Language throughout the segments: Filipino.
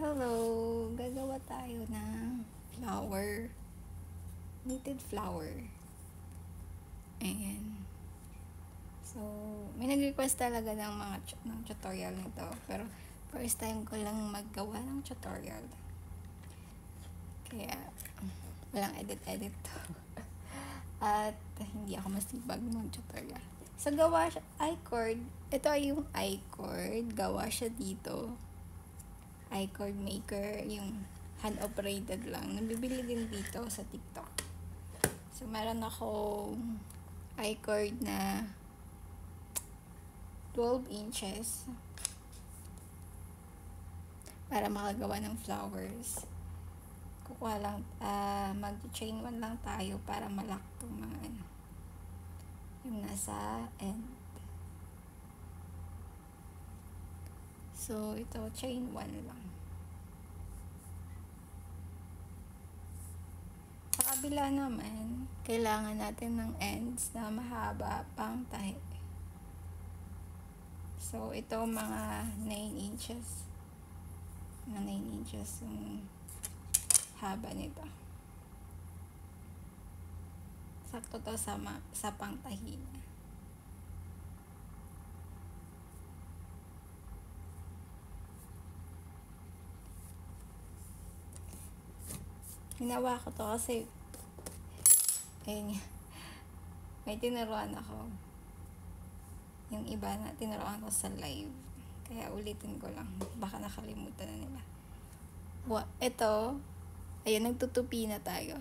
Hello! Gagawa tayo ng flower. Knitted flower. Ayan. So, may nag-request talaga ng ng tutorial nito. Pero, first time ko lang maggawa ng tutorial. Kaya, walang edit-edit to. At, hindi ako masibag mag-tutorial. So, gawa siya, I-cord. Ito ay yung I-cord. Gawa siya dito. I-cord maker, yung hand-operated lang. Nabibili din dito sa TikTok. So, meron akong I-cord na 12 inches para makagawa ng flowers. Kukuha lang, mag-chain 1 lang tayo para malak itong mga yung nasa end. So, ito, chain 1 lang. Sa kabila naman, kailangan natin ng ends na mahaba pang tahi. So, ito mga 9 inches. Mga 9 inches yung haba nito. Sakto to sa pangtahi niya. Ginawa ko to kasi may tinuruan ako. Yung iba na tinuruan ko sa live. Kaya ulitin ko lang. Baka nakalimutan na nila. Ito, ayun, nagtutupi na tayo.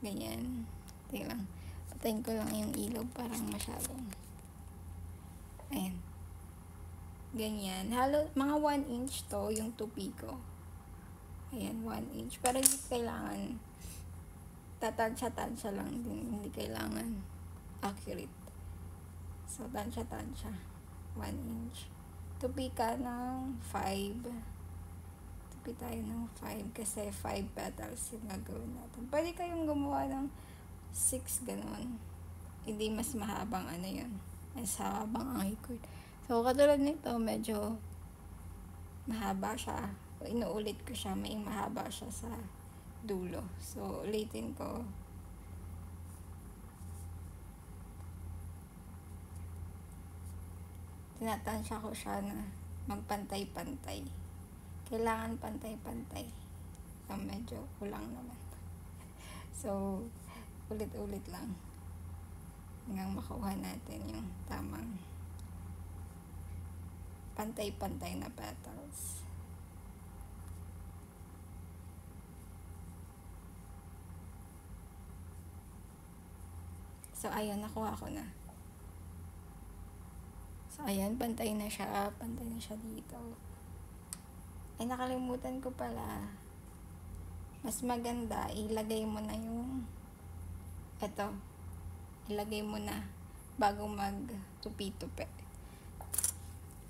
Ganyan. Tingnan lang. Patayin ko lang yung ilaw parang masyadong. Ayan. Ganyan. Mga 1 inch to yung tupi ko. Ayan, 1 inch. Pero hindi kailangan tatansya-tansya lang din. Hindi kailangan accurate. So, tansya-tansya. 1 inch. Tupi ka ng 5. Tupi tayo ng 5 kasi 5 petals yung gagawin natin. Pwede kayong gumawa ng 6 ganun. Hindi mas mahabang yun. Mas habang ang i-cord. So, katulad nito, medyo mahaba siya. Inuulit ko siya. May mahaba siya sa dulo. So, ulitin ko. Tinatansya ko siya na magpantay-pantay. Kailangan pantay-pantay. So, medyo kulang naman. So, ulit-ulit lang. Hanggang makuha natin yung tamang pantay-pantay na petals. So, ayun, nakuha ko na. So, ayan, pantay na siya. Pantay na siya dito. Ay, nakalimutan ko pala. Mas maganda, ilagay mo na yung ilagay mo na bago mag-tupi-tupi.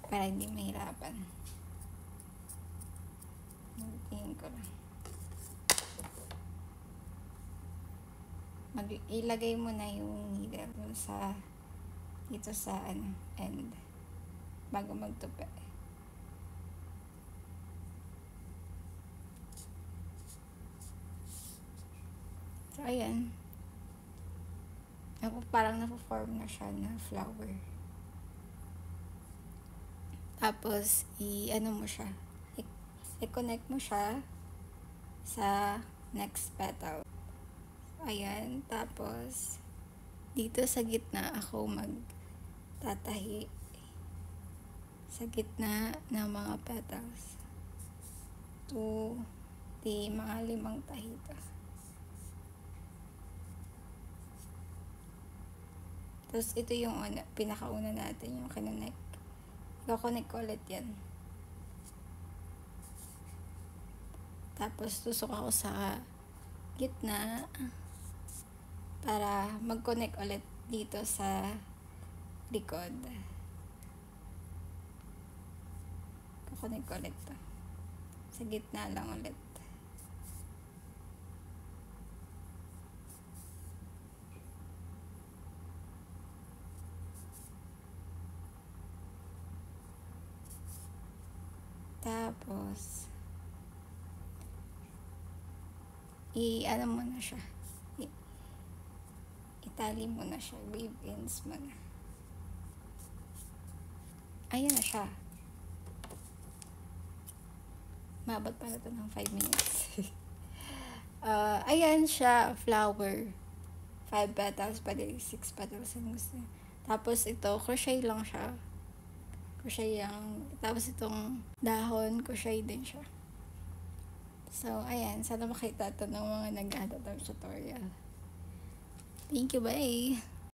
Para hindi mahirapan. Tingin ko lang. Ilagay mo na yung needle dito sa end bago magtupi. So, ayan. Parang na-form na siya na flower. Tapos, mo siya. I-connect mo siya sa next petal. Ayan. Tapos, dito sa gitna ako magtatahi sa gitna ng mga petals. Mga 5 tahi to. Tapos, ito yung pinakauna natin, yung kinonect. I-connect ko ulit yan. Tapos, tusok ako sa gitna para mag-connect ulit dito sa likod. Kukunik ko ulit to. Sa gitna lang ulit. Tapos, ano mo na siya. Itali mo na siya. Wave ends mo na. Ayan na siya. Mabot pala ito ng 5 minutes. Ayan siya, flower. 5 petals, pwede 6 petals ang gusto niya. Tapos ito, crochet lang siya. Crochet yung, tapos itong dahon, crochet din siya. So, ayan, sana makita ito ng mga nag-ano ng tutorial. Thank you, bye!